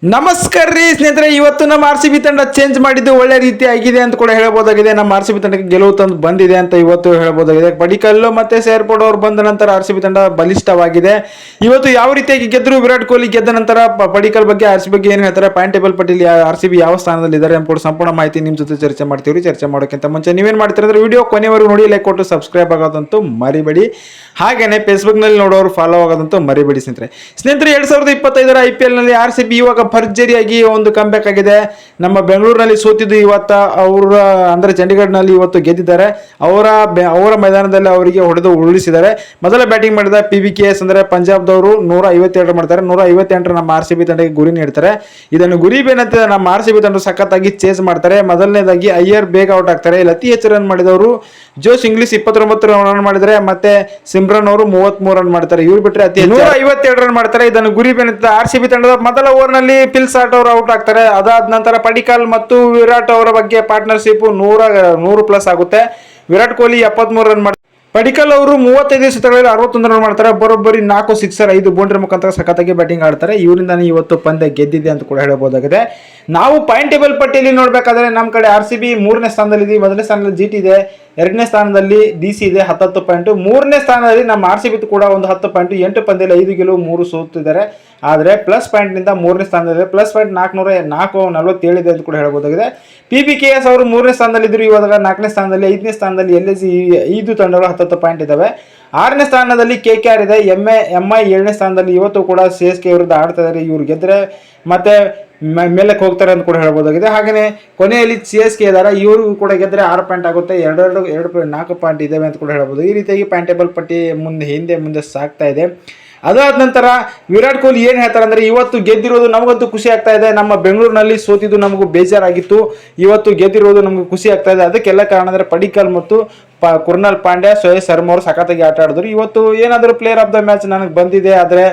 ನಮಸ್ಕಾರ ರೀ ಸ್ನೇಹಿತರೆ, ಇವತ್ತು ನಮ್ಮ ಆರ್ ಸಿ ಬಿ ತಂಡ ಚೇಂಜ್ ಮಾಡಿದ್ದು ಒಳ್ಳೆ ರೀತಿ ಆಗಿದೆ ಅಂತ ಕೂಡ ಹೇಳಬಹುದಾಗಿದೆ. ನಮ್ಮ ಆರ್ ಸಿ ಬಿ ತಂಡಕ್ಕೆ ಗೆಲುವು ತಂದು ಬಂದಿದೆ ಅಂತ ಇವತ್ತು ಹೇಳಬಹುದಾಗಿದೆ. ಪಡಿಕಲ್ಲು ಮತ್ತೆ ಸೇರ್ಪಡ್ ಅವರು ಬಂದ ನಂತರ ಆರ್ ಸಿ ಬಿ ತಂಡ ಬಲಿಷ್ಠವಾಗಿದೆ. ಇವತ್ತು ಯಾವ ರೀತಿಯಾಗಿ ಗೆದ್ರು, ವಿರಾಟ್ ಕೊಹ್ಲಿ ಗೆದ್ದ ನಂತರ ಪಡಿಕಲ್ ಬಗ್ಗೆ ಆರ್ ಸಿ ಬಗ್ಗೆ ಏನು ಹೇಳ್ತಾರೆ, ಪಾಯಿಂಟ್ ಟೇಬಲ್ ಪಟ್ಟಿಯಲ್ಲಿ ಆರ್ ಸಿ ಬಿ ಯಾವ ಸ್ಥಾನದಲ್ಲಿ ಇದ್ದಾರೆ ಎಂಬುದು ಸಂಪೂರ್ಣ ಮಾಹಿತಿ ನಿಮ್ಮ ಜೊತೆ ಚರ್ಚೆ ಮಾಡ್ತೀವಿ. ಚರ್ಚೆ ಮಾಡೋಕ್ಕಿಂತ ಮುಂಚೆ ನೀವೇನು ಮಾಡ್ತೀರಾ ಅಂದ್ರೆ ವಿಡಿಯೋ ಕೊನೆವರೆಗೂ ನೋಡಿ, ಲೈಕ್ ಕೊಟ್ಟು ಸಬ್ಸ್ಕ್ರೈಬ್ ಆಗೋದಂತೂ ಮರಿಬೇಡಿ. ಹಾಗೇನೆ ಫೇಸ್ಬುಕ್ನಲ್ಲಿ ನೋಡೋರು ಫಾಲೋ ಆಗೋದಂತೂ ಮರಿಬೇಡಿ. ಸ್ನೇಹಿತರೆ 2025 IPL ನಲ್ಲಿ ಆರ್ ಸಿ ಬಿ ಇವಾಗ ಭರ್ಜರಿಯಾಗಿ ಒಂದು ಕಂಬ್ಯಾಕ್ ಆಗಿದೆ. ನಮ್ಮ ಬೆಂಗಳೂರಿನಲ್ಲಿ ಸೋತಿದ್ದು ಇವತ್ತ ಅವರ ಅಂದ್ರೆ ಚಂಡೀಗಢನಲ್ಲಿ ಇವತ್ತು ಗೆದ್ದಿದ್ದಾರೆ. ಅವರ ಮೈದಾನದಲ್ಲಿ ಅವರಿಗೆ ಹೊಡೆದು ಉರುಳಿಸಿದ್ದಾರೆ. ಮೊದಲ ಬ್ಯಾಟಿಂಗ್ ಮಾಡಿದ PBKS ಅಂದ್ರೆ ಪಂಜಾಬ್ದವರು 152 ಮಾಡ್ತಾರೆ. 158 ನಮ್ಮ ಆರ್ ಸಿ ಬಿ ತಂಡಕ್ಕೆ ಗುರಿ ನೀಡ್ತಾರೆ. ಇದನ್ನು ಗುರಿ ಬೇನಂತ ನಮ್ಮ ಆರ್ ಸಿ ಬಿ ತಂಡ ಸಖತ್ತಾಗಿ ಚೇಸ್ ಮಾಡ್ತಾರೆ. ಮೊದಲನೇದಾಗಿ ಅಯ್ಯರ್ ಬೇಗ ಔಟ್ ಆಗ್ತಾರೆ. ಇಲ್ಲಿ ಅತಿ ಹೆಚ್ಚು ರನ್ ಮಾಡಿದವರು ಜೋಸ್ ಇಂಗ್ಲಿಷ್ 29 ರನ್ ಮಾಡಿದರೆ, ಮತ್ತೆ ಸಿಮ್ರನ್ ಅವರು 33 ರನ್ ಮಾಡ್ತಾರೆ. ಇವ್ರು ಬಿಟ್ಟರೆ ಅತಿ ಹೆಚ್ಚು 152 ರನ್ ಮಾಡ್ತಾರೆ. ಇದನ್ನು ಗುರಿ ಬೇನಂತ ಆರ್ ಸಿ ಬಿ ತಂಡದ ಮೊದಲ ಓವರ್ ನಲ್ಲಿ ಪಿಲ್ ಸಾಟ್ ಅವರು ಔಟ್ ಆಗ್ತಾರೆ. ಅದಾದ ನಂತರ ಪಡಿಕಲ್ ಮತ್ತು ವಿರಾಟ್ ಅವರ ಬಗ್ಗೆ ಪಾರ್ಟ್ನರ್ಶಿಪ್ 100+ ಆಗುತ್ತೆ. ವಿರಾಟ್ ಕೊಹ್ಲಿ 73 ರನ್ ಮಾಡ್ತಾರೆ. ಪಡಿಕಲ್ ಅವರು 35 ಎಸೆತಗಳಲ್ಲಿ 61 ರನ್ ಮಾಡ್ತಾರೆ. ಬರೋಬ್ಬರಿ 4 ಸಿಕ್ಸರ್ 5 ಬೌಂಡ್ರಿ ಮುಖಾಂತರ ಸಖತ್ತಾಗಿ ಬ್ಯಾಟಿಂಗ್ ಆಡ್ತಾರೆ. ಇವರಿಂದಾನೇ ಇವತ್ತು ಪಂದ್ಯ ಗೆದ್ದಿದೆ ಅಂತ ಕೂಡ ಹೇಳಬಹುದಾಗಿದೆ. ನಾವು ಪಾಯಿಂಟ್ ಟೇಬಲ್ ಪಟ್ಟಿಯಲ್ಲಿ ನೋಡಬೇಕಾದ್ರೆ ನಮ್ಮ ಕಡೆ ಆರ್ ಸಿ ಬಿ 3ನೇ ಸ್ಥಾನದಲ್ಲಿ, ಮೊದಲನೇ ಸ್ಥಾನದಲ್ಲಿ GT ಇದೆ, 2ನೇ ಸ್ಥಾನದಲ್ಲಿ DC ಇದೆ 10 ಪಾಯಿಂಟ್, 3ನೇ ಸ್ಥಾನದಲ್ಲಿ ನಮ್ಮ ಆರ್ ಸಿ ಬಿ ಕೂಡ ಒಂದು 10 ಪಾಯಿಂಟ್, 8 ಪಂದ್ಯದಲ್ಲಿ 5 ಗೆಲುವು 3 ಸೋತಿದ್ದಾರೆ. ಆದರೆ ಪ್ಲಸ್ ಪಾಯಿಂಟ್ ನಿಂದ 3ನೇ ಸ್ಥಾನದಲ್ಲಿ ಪ್ಲಸ್ ಪಾಯಿಂಟ್ 447 ಇದೆ ಅಂತ ಕೂಡ ಹೇಳಬಹುದಾಗಿದೆ. PBKS ಅವರು 3ನೇ ಸ್ಥಾನದಲ್ಲಿ ಇದ್ರು, ಇವಾಗ 4ನೇ ಸ್ಥಾನದಲ್ಲಿ. 5ನೇ ಸ್ಥಾನದಲ್ಲಿ LSG 5 ತಂಡಗಳು 10 ಪಾಯಿಂಟ್ ಇದಾವೆ. 6ನೇ ಸ್ಥಾನದಲ್ಲಿ KKR ಇದೆ. MI 7ನೇ ಸ್ಥಾನದಲ್ಲಿ. ಇವತ್ತು ಕೂಡ CSK ವಿರುದ್ಧ ಆಡ್ತಾ ಇದ್ದಾರೆ. ಇವ್ರು ಗೆದ್ರೆ ಮತ್ತೆ ಮೇಲಕ್ಕೆ ಹೋಗ್ತಾರೆ ಅಂತ ಕೂಡ ಹೇಳ್ಬೋದಾಗಿದೆ. ಹಾಗೆಯೇ ಕೊನೆಯಲ್ಲಿ CSK ಇದ್ದಾರೆ, ಇವರು ಕೂಡ ಗೆದ್ರೆ 6 ಪಾಯಿಂಟ್ ಆಗುತ್ತೆ. 4 ಪಾಯಿಂಟ್ ಇದಾವೆ ಅಂತ ಕೂಡ ಹೇಳ್ಬೋದು. ಈ ರೀತಿಯಾಗಿ ಪಾಯಿಂಟ್ ಟೇಬಲ್ ಪಟ್ಟಿ ಮುಂದೆ ಸಾಗ್ತಾ ಇದೆ. ಅದಾದ ನಂತರ ವಿರಾಟ್ ಕೊಹ್ಲಿ ಏನು ಹೇಳ್ತಾರೆ ಅಂದ್ರೆ, ಇವತ್ತು ಗೆದ್ದಿರೋದು ನಮಗಂತೂ ಖುಷಿ ಆಗ್ತಾ ಇದೆ. ನಮ್ಮ ಬೆಂಗಳೂರಿನಲ್ಲಿ ಸೋತಿದ್ದು ನಮಗೂ ಬೇಜಾರಾಗಿತ್ತು. ಇವತ್ತು ಗೆದ್ದಿರೋದು ನಮಗೂ ಖುಷಿ ಆಗ್ತಾ ಇದೆ. ಅದಕ್ಕೆಲ್ಲ ಕಾರಣ ಅಂದ್ರೆ ಪಡಿಕಲ್ ಮತ್ತು ಕುರ್ನಾಲ್ ಪಾಂಡ್ಯ, ಶ್ರೇಯಸ್ ಶರ್ಮಾ ಅವರು ಸಖತ್ತಾಗಿ ಆಟ ಆಡಿದ್ರು. ಇವತ್ತು ಏನಾದರೂ ಪ್ಲೇಯರ್ ಆಫ್ ದ ಮ್ಯಾಚ್ ನನಗೆ ಬಂದಿದೆ, ಆದರೆ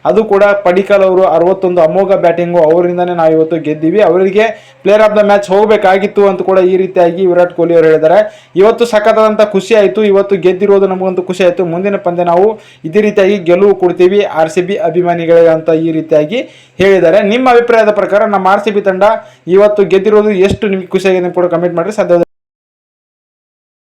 ಅದು ಕೂಡ ಪಡಿಕಲ್ ಅವರು 61 ಅಮೋಘ ಬ್ಯಾಟಿಂಗು, ಅವರಿಂದನೇ ನಾವು ಇವತ್ತು ಗೆದ್ದೀವಿ. ಅವರಿಗೆ ಪ್ಲೇಯರ್ ಆಫ್ ದ ಮ್ಯಾಚ್ ಹೋಗಬೇಕಾಗಿತ್ತು ಅಂತ ಕೂಡ ಈ ರೀತಿಯಾಗಿ ವಿರಾಟ್ ಕೊಹ್ಲಿ ಅವರು ಹೇಳಿದ್ದಾರೆ. ಇವತ್ತು ಸಖತ್ತಾದಂಥ ಖುಷಿ ಆಯಿತು. ಇವತ್ತು ಗೆದ್ದಿರೋದು ನಮಗಂತೂ ಖುಷಿ ಆಯಿತು. ಮುಂದಿನ ಪಂದ್ಯ ನಾವು ಇದೇ ರೀತಿಯಾಗಿ ಗೆಲುವು ಕೊಡ್ತೀವಿ ಆರ್ ಸಿ ಬಿ ಅಭಿಮಾನಿಗಳಿಗೆ ಅಂತ ಈ ರೀತಿಯಾಗಿ ಹೇಳಿದ್ದಾರೆ. ನಿಮ್ಮ ಅಭಿಪ್ರಾಯದ ಪ್ರಕಾರ ನಮ್ಮ ಆರ್ ಸಿ ಬಿ ತಂಡ ಇವತ್ತು ಗೆದ್ದಿರೋದು ಎಷ್ಟು ನಿಮಗೆ ಖುಷಿಯಾಗಿದೆ ಕೂಡ ಕಮೆಂಟ್ ಮಾಡಿರಿ. ಸಾಧ್ಯ